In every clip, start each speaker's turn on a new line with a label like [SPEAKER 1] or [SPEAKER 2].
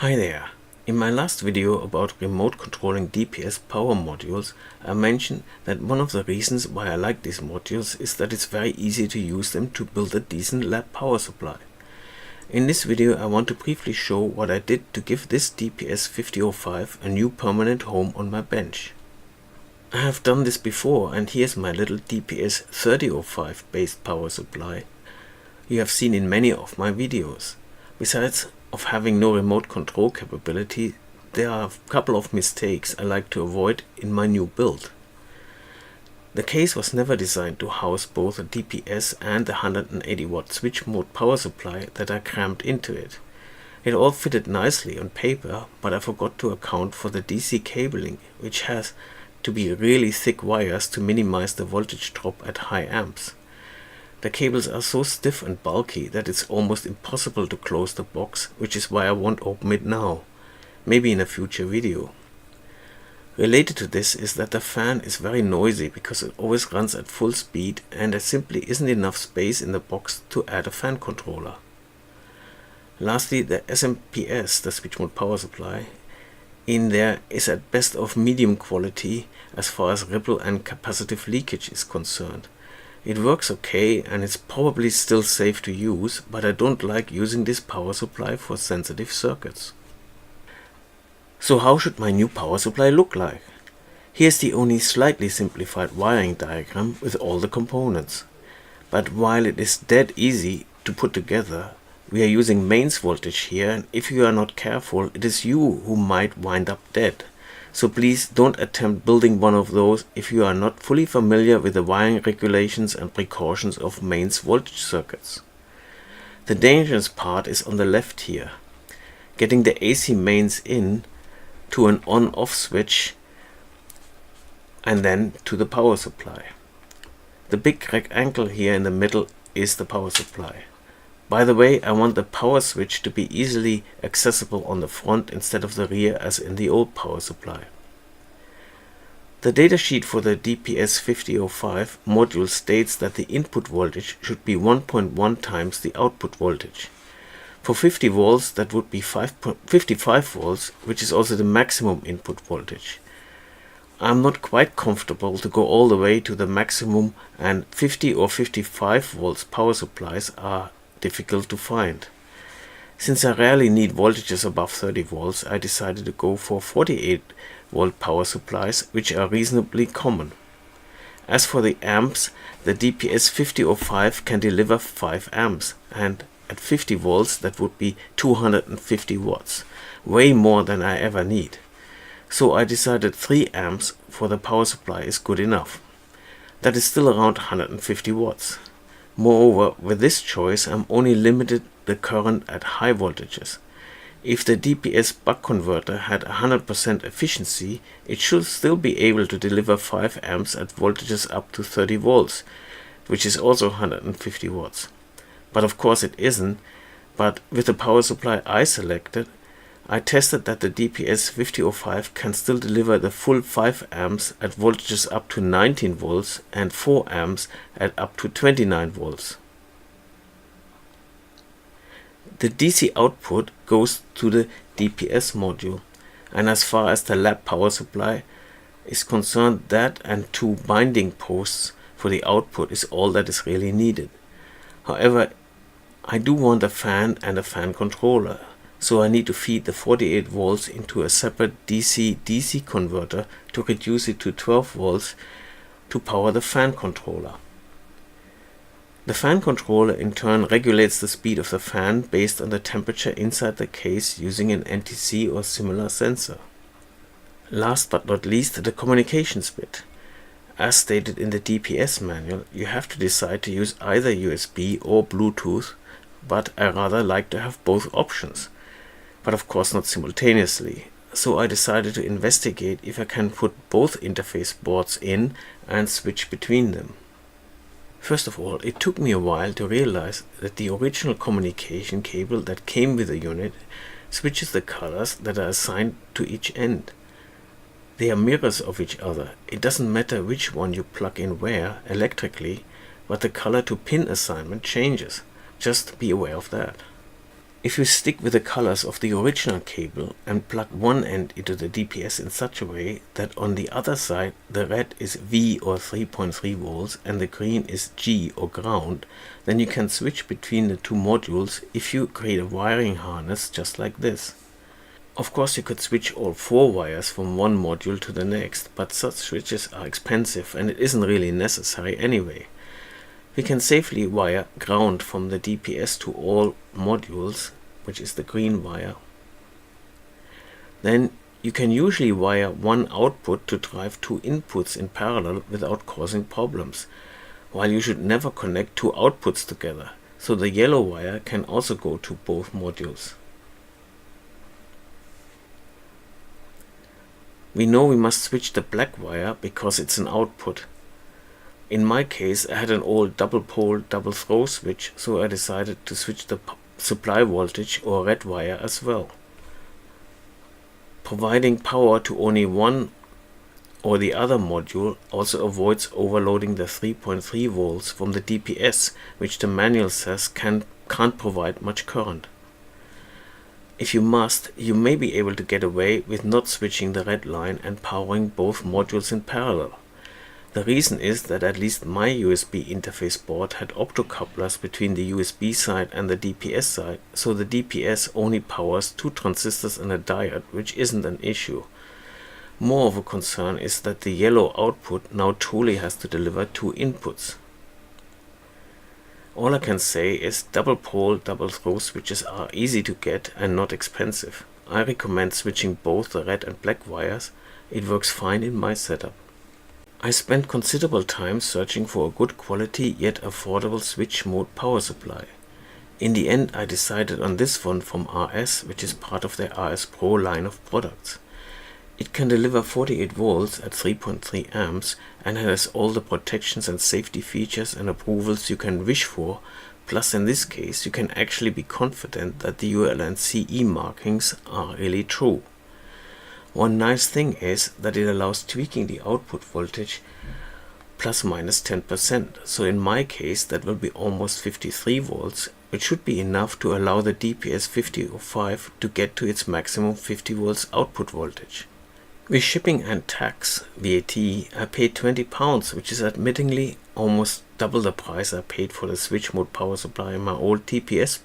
[SPEAKER 1] Hi there! In my last video about remote controlling DPS power modules, I mentioned that one of the reasons why I like these modules is that it's very easy to use them to build a decent lab power supply. In this video I want to briefly show what I did to give this DPS 5005 a new permanent home on my bench. I have done this before, and here's my little DPS 3005 based power supply you have seen in many of my videos. Besides of having no remote control capability, there are a couple of mistakes I like to avoid in my new build. The case was never designed to house both a DPS and the 180 watt switch mode power supply that I crammed into it. It all fitted nicely on paper, but I forgot to account for the DC cabling, which has to be really thick wires to minimize the voltage drop at high amps. The cables are so stiff and bulky that it's almost impossible to close the box, which is why I won't open it now, maybe in a future video. Related to this is that the fan is very noisy because it always runs at full speed and there simply isn't enough space in the box to add a fan controller. Lastly, the SMPS, the switch mode power supply, in there is at best of medium quality as far as ripple and capacitive leakage is concerned. It works okay and it's probably still safe to use, but I don't like using this power supply for sensitive circuits. So how should my new power supply look like? Here's the only slightly simplified wiring diagram with all the components. But while it is dead easy to put together, we are using mains voltage here, and if you are not careful, it is you who might wind up dead. So please don't attempt building one of those if you are not fully familiar with the wiring regulations and precautions of mains voltage circuits. The dangerous part is on the left here. Getting the AC mains in to an on-off switch and then to the power supply. The big rectangle here in the middle is the power supply. By the way, I want the power switch to be easily accessible on the front instead of the rear as in the old power supply. The datasheet for the DPS 5005 module states that the input voltage should be 1.1 times the output voltage. For 50 volts that would be 55 volts, which is also the maximum input voltage. I'm not quite comfortable to go all the way to the maximum, and 50 or 55 volts power supplies are difficult to find. Since I rarely need voltages above 30 volts, I decided to go for 48 volt power supplies, which are reasonably common. As for the amps, the DPS 5005 can deliver 5 amps, and at 50 volts that would be 250 watts, way more than I ever need. So I decided 3 amps for the power supply is good enough. That is still around 150 watts. Moreover, with this choice I'm only limited the current at high voltages. If the DPS buck converter had 100% efficiency, it should still be able to deliver 5 amps at voltages up to 30 volts, which is also 150 watts. But of course it isn't, but with the power supply I selected, I tested that the DPS 5005 can still deliver the full 5 amps at voltages up to 19 volts and 4 amps at up to 29 volts. The DC output goes to the DPS module, and as far as the lab power supply is concerned, that and 2 binding posts for the output is all that is really needed. However, I do want a fan and a fan controller, so I need to feed the 48 volts into a separate DC-DC converter to reduce it to 12 volts to power the fan controller. The fan controller in turn regulates the speed of the fan based on the temperature inside the case using an NTC or similar sensor. Last but not least, the communications bit. As stated in the DPS manual, you have to decide to use either USB or Bluetooth, but I rather like to have both options. But of course not simultaneously, so I decided to investigate if I can put both interface boards in and switch between them. First of all, it took me a while to realize that the original communication cable that came with the unit switches the colors that are assigned to each end. They are mirrors of each other. It doesn't matter which one you plug in where electrically, but the color to pin assignment changes. Just be aware of that. If you stick with the colors of the original cable and plug one end into the DPS in such a way that on the other side the red is V or 3.3 volts and the green is G or ground, then you can switch between the two modules if you create a wiring harness just like this. Of course you could switch all 4 wires from one module to the next, but such switches are expensive and it isn't really necessary anyway. We can safely wire ground from the DPS to all modules, which is the green wire. Then you can usually wire one output to drive 2 inputs in parallel without causing problems, while you should never connect 2 outputs together, so the yellow wire can also go to both modules. We know we must switch the black wire because it's an output. In my case, I had an old double pole double throw switch, so I decided to switch the supply voltage or red wire as well. Providing power to only one or the other module also avoids overloading the 3.3 volts from the DPS, which the manual says can't provide much current. If you must, you may be able to get away with not switching the red line and powering both modules in parallel. The reason is that at least my USB interface board had optocouplers between the USB side and the DPS side, so the DPS only powers 2 transistors and a diode, which isn't an issue. More of a concern is that the yellow output now truly has to deliver 2 inputs. All I can say is double pole double throw switches are easy to get and not expensive. I recommend switching both the red and black wires. It works fine in my setup. I spent considerable time searching for a good quality yet affordable switch mode power supply. In the end I decided on this one from RS, which is part of their RS Pro line of products. It can deliver 48 volts at 3.3 amps and has all the protections and safety features and approvals you can wish for, plus in this case you can actually be confident that the UL and CE markings are really true. One nice thing is that it allows tweaking the output voltage plus minus 10%, so in my case that will be almost 53 volts, which should be enough to allow the DPS 5005 to get to its maximum 50 volts output voltage. With shipping and tax, VAT, I paid £20, which is admittingly almost double the price I paid for the switch mode power supply in my old TPS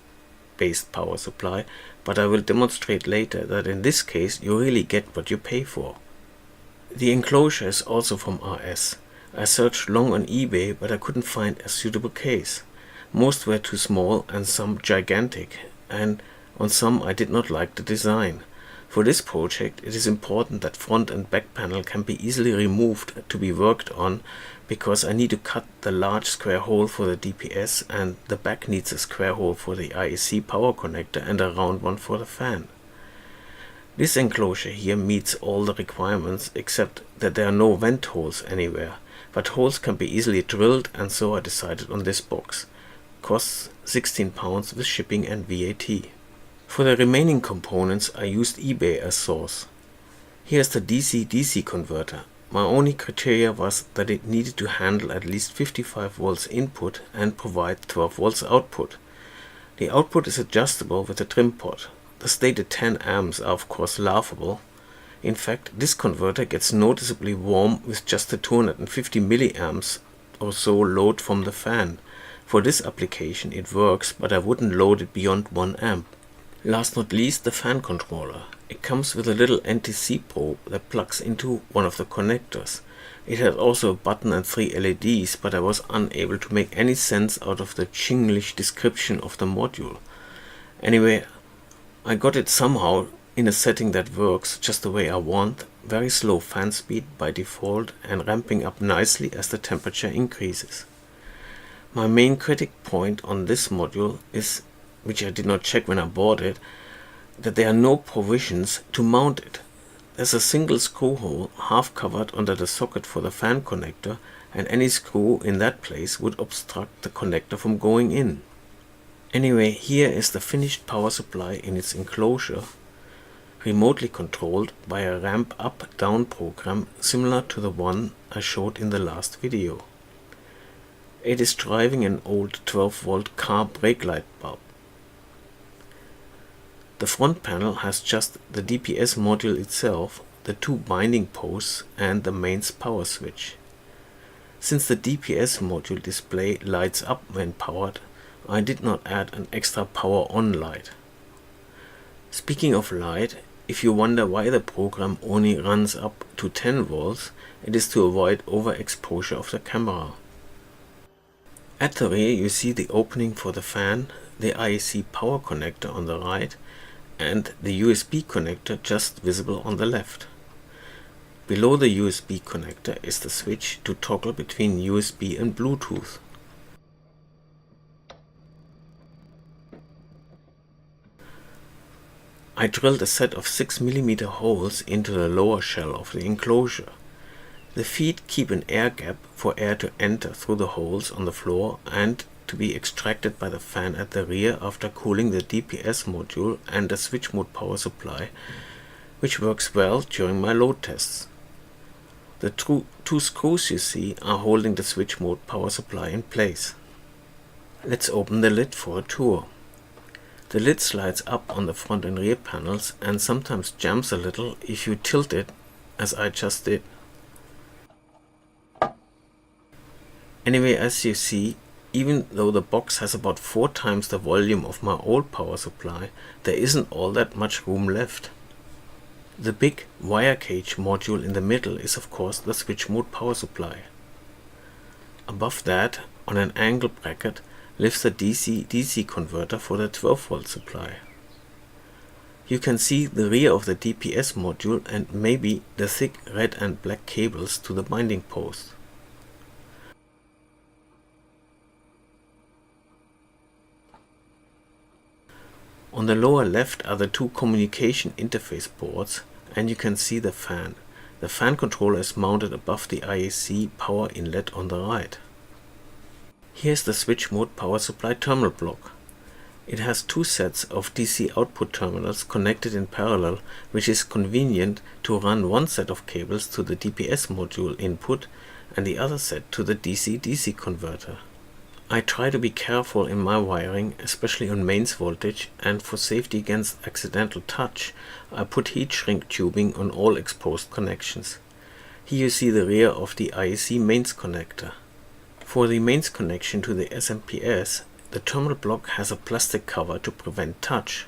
[SPEAKER 1] based power supply, but I will demonstrate later that in this case you really get what you pay for. The enclosure is also from RS. I searched long on eBay, but I couldn't find a suitable case. Most were too small and some gigantic, and on some I did not like the design. For this project it is important that front and back panel can be easily removed to be worked on, because I need to cut the large square hole for the DPS and the back needs a square hole for the IEC power connector and a round one for the fan. This enclosure here meets all the requirements except that there are no vent holes anywhere, but holes can be easily drilled, and so I decided on this box. Costs £16 with shipping and VAT. For the remaining components I used eBay as source. Here's the DC-DC converter. My only criteria was that it needed to handle at least 55 volts input and provide 12 volts output. The output is adjustable with a trim pot. The stated 10 amps are of course laughable. In fact, this converter gets noticeably warm with just the 250 milliamps or so load from the fan. For this application it works, but I wouldn't load it beyond 1 amp. Last not least, the fan controller. It comes with a little NTC probe that plugs into one of the connectors. It has also a button and 3 LEDs, but I was unable to make any sense out of the Chinglish description of the module. Anyway, I got it somehow in a setting that works just the way I want, very slow fan speed by default and ramping up nicely as the temperature increases. My main critic point on this module is, which I did not check when I bought it, that there are no provisions to mount it. There's a single screw hole half covered under the socket for the fan connector, and any screw in that place would obstruct the connector from going in. Anyway, here is the finished power supply in its enclosure, remotely controlled by a ramp up-down program similar to the one I showed in the last video. It is driving an old 12 volt car brake light bulb. The front panel has just the DPS module itself, the two binding posts and the mains power switch. Since the DPS module display lights up when powered, I did not add an extra power on light. Speaking of light, if you wonder why the program only runs up to 10 volts, it is to avoid overexposure of the camera. At the rear you see the opening for the fan, the IEC power connector on the right, and the USB connector just visible on the left. Below the USB connector is the switch to toggle between USB and Bluetooth. I drilled a set of 6mm holes into the lower shell of the enclosure. The feet keep an air gap for air to enter through the holes on the floor and to be extracted by the fan at the rear after cooling the DPS module and the switch mode power supply, which works well during my load tests. The two screws you see are holding the switch mode power supply in place. Let's open the lid for a tour. The lid slides up on the front and rear panels and sometimes jams a little if you tilt it, as I just did. Anyway, as you see, even though the box has about 4 times the volume of my old power supply, there isn't all that much room left. The big wire cage module in the middle is of course the switch mode power supply. Above that, on an angle bracket, lives the DC-DC converter for the 12V supply. You can see the rear of the DPS module and maybe the thick red and black cables to the binding post. On the lower left are the two communication interface boards, and you can see the fan. The fan controller is mounted above the IEC power inlet on the right. Here's the switch mode power supply terminal block. It has 2 sets of DC output terminals connected in parallel, which is convenient to run one set of cables to the DPS module input and the other set to the DC-DC converter. I try to be careful in my wiring, especially on mains voltage, and for safety against accidental touch, I put heat shrink tubing on all exposed connections. Here you see the rear of the IEC mains connector. For the mains connection to the SMPS, the terminal block has a plastic cover to prevent touch.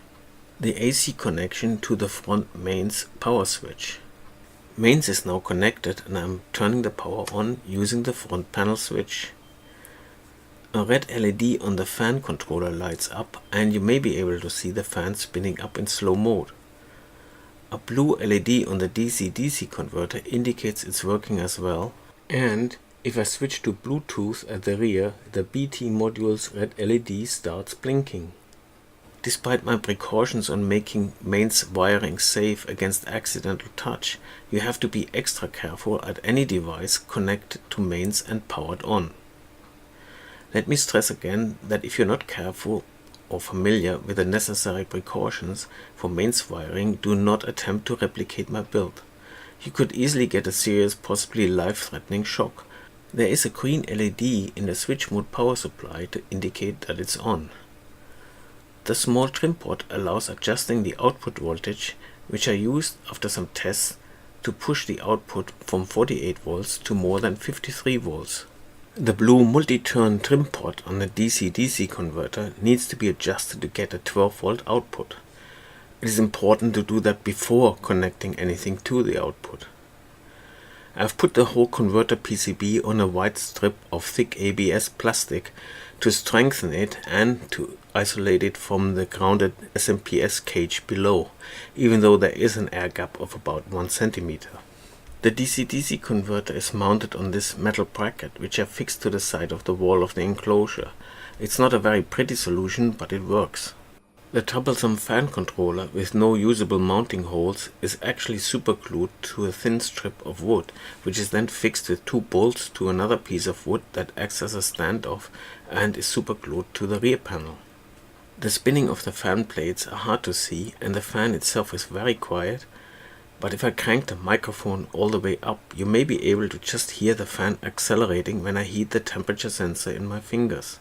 [SPEAKER 1] The AC connection to the front mains power switch. Mains is now connected and I'm turning the power on using the front panel switch. A red LED on the fan controller lights up and you may be able to see the fan spinning up in slow mode. A blue LED on the DC-DC converter indicates it's working as well, and if I switch to Bluetooth at the rear, the BT module's red LED starts blinking. Despite my precautions on making mains wiring safe against accidental touch, you have to be extra careful at any device connected to mains and powered on. Let me stress again that if you're not careful or familiar with the necessary precautions for mains wiring, do not attempt to replicate my build. You could easily get a serious, possibly life-threatening shock. There is a green LED in the switch mode power supply to indicate that it's on. The small trim port allows adjusting the output voltage, which I used after some tests to push the output from 48 volts to more than 53 volts. The blue multi-turn trim pot on the DC-DC converter needs to be adjusted to get a 12V output. It is important to do that before connecting anything to the output. I've put the whole converter PCB on a white strip of thick ABS plastic to strengthen it and to isolate it from the grounded SMPS cage below, even though there is an air gap of about 1 cm. The DC-DC converter is mounted on this metal bracket, which I fixed to the side of the wall of the enclosure. It's not a very pretty solution, but it works. The troublesome fan controller with no usable mounting holes is actually superglued to a thin strip of wood, which is then fixed with 2 bolts to another piece of wood that acts as a standoff and is superglued to the rear panel. The spinning of the fan blades are hard to see and the fan itself is very quiet, but if I crank the microphone all the way up, you may be able to just hear the fan accelerating when I heat the temperature sensor in my fingers.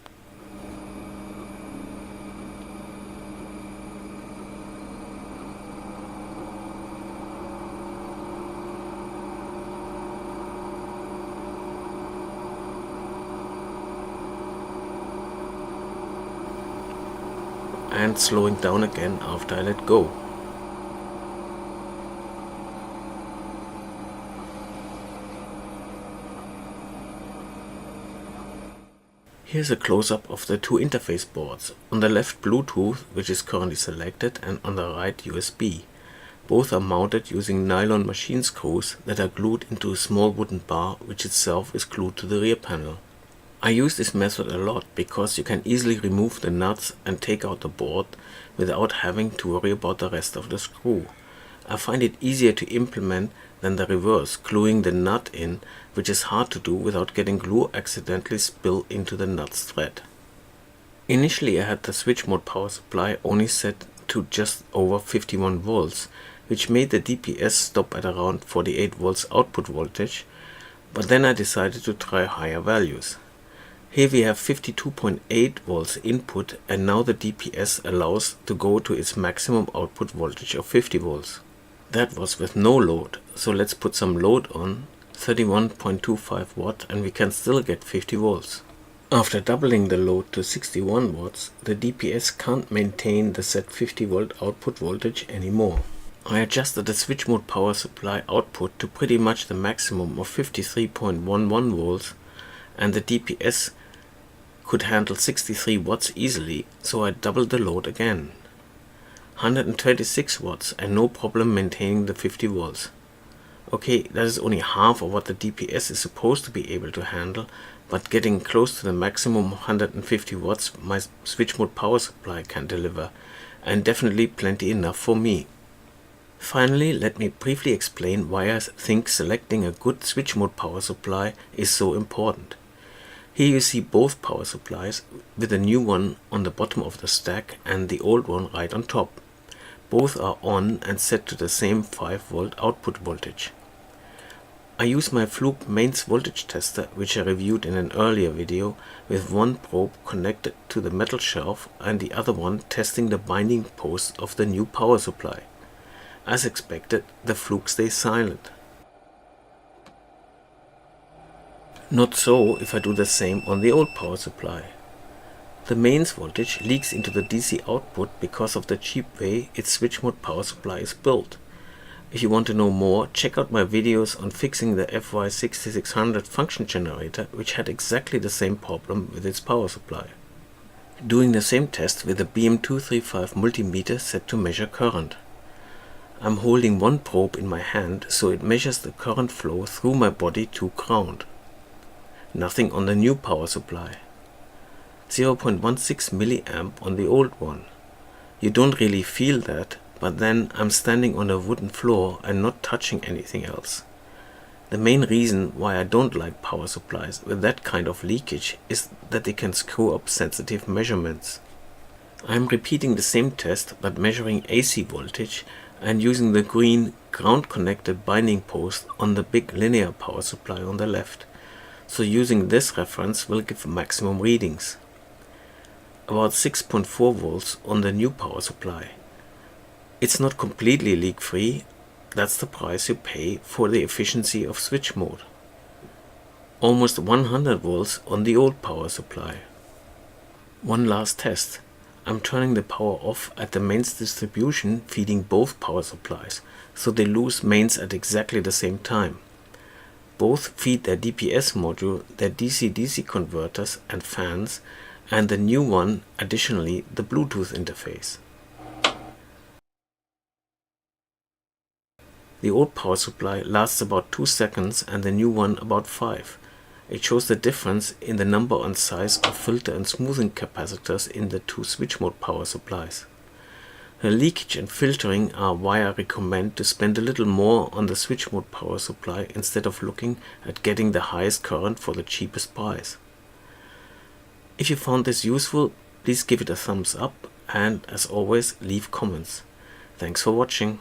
[SPEAKER 1] and slowing down again after I let go. Here's a close-up of the two interface boards. On the left Bluetooth, which is currently selected, and on the right USB. Both are mounted using nylon machine screws that are glued into a small wooden bar, which itself is glued to the rear panel. I use this method a lot because you can easily remove the nuts and take out the board without having to worry about the rest of the screw. I find it easier to implement than the reverse, gluing the nut in, which is hard to do without getting glue accidentally spilled into the nut's thread. Initially I had the switch mode power supply only set to just over 51 volts, which made the DPS stop at around 48 volts output voltage, but then I decided to try higher values. Here we have 52.8 volts input, and now the DPS allows to go to its maximum output voltage of 50 volts. That was with no load, so let's put some load on, 31.25 watt, and we can still get 50 volts. After doubling the load to 61 watts, the DPS can't maintain the set 50 volt output voltage anymore. I adjusted the switch mode power supply output to pretty much the maximum of 53.11 volts, and the DPS could handle 63 watts easily, so I doubled the load again. 126 watts and no problem maintaining the 50 volts. Okay, that is only half of what the DPS is supposed to be able to handle, but getting close to the maximum 150 watts my switch mode power supply can deliver, and definitely plenty enough for me. Finally, let me briefly explain why I think selecting a good switch mode power supply is so important. Here you see both power supplies, with the new one on the bottom of the stack and the old one right on top. Both are on and set to the same 5 volt output voltage. I use my Fluke mains voltage tester, which I reviewed in an earlier video, with one probe connected to the metal shelf and the other one testing the binding post of the new power supply. As expected, the Fluke stays silent. Not so if I do the same on the old power supply. The mains voltage leaks into the DC output because of the cheap way its switch mode power supply is built. If you want to know more, check out my videos on fixing the FY6600 function generator, which had exactly the same problem with its power supply. Doing the same test with the BM235 multimeter set to measure current. I'm holding one probe in my hand so it measures the current flow through my body to ground. Nothing on the new power supply. 0.16 milliamp on the old one. You don't really feel that, but then I'm standing on a wooden floor and not touching anything else. The main reason why I don't like power supplies with that kind of leakage is that they can screw up sensitive measurements. I'm repeating the same test but measuring AC voltage and using the green ground connected binding post on the big linear power supply on the left. So using this reference will give maximum readings. About 6.4 volts on the new power supply. It's not completely leak-free, that's the price you pay for the efficiency of switch mode. Almost 100 volts on the old power supply. One last test. I'm turning the power off at the mains distribution feeding both power supplies, so they lose mains at exactly the same time. Both feed their DPS module, their DC-DC converters and fans, and the new one additionally the Bluetooth interface. The old power supply lasts about 2 seconds and the new one about 5. It shows the difference in the number and size of filter and smoothing capacitors in the two switch mode power supplies. The leakage and filtering are why I recommend to spend a little more on the switch mode power supply instead of looking at getting the highest current for the cheapest price. If you found this useful, please give it a thumbs up and, as always, leave comments. Thanks for watching.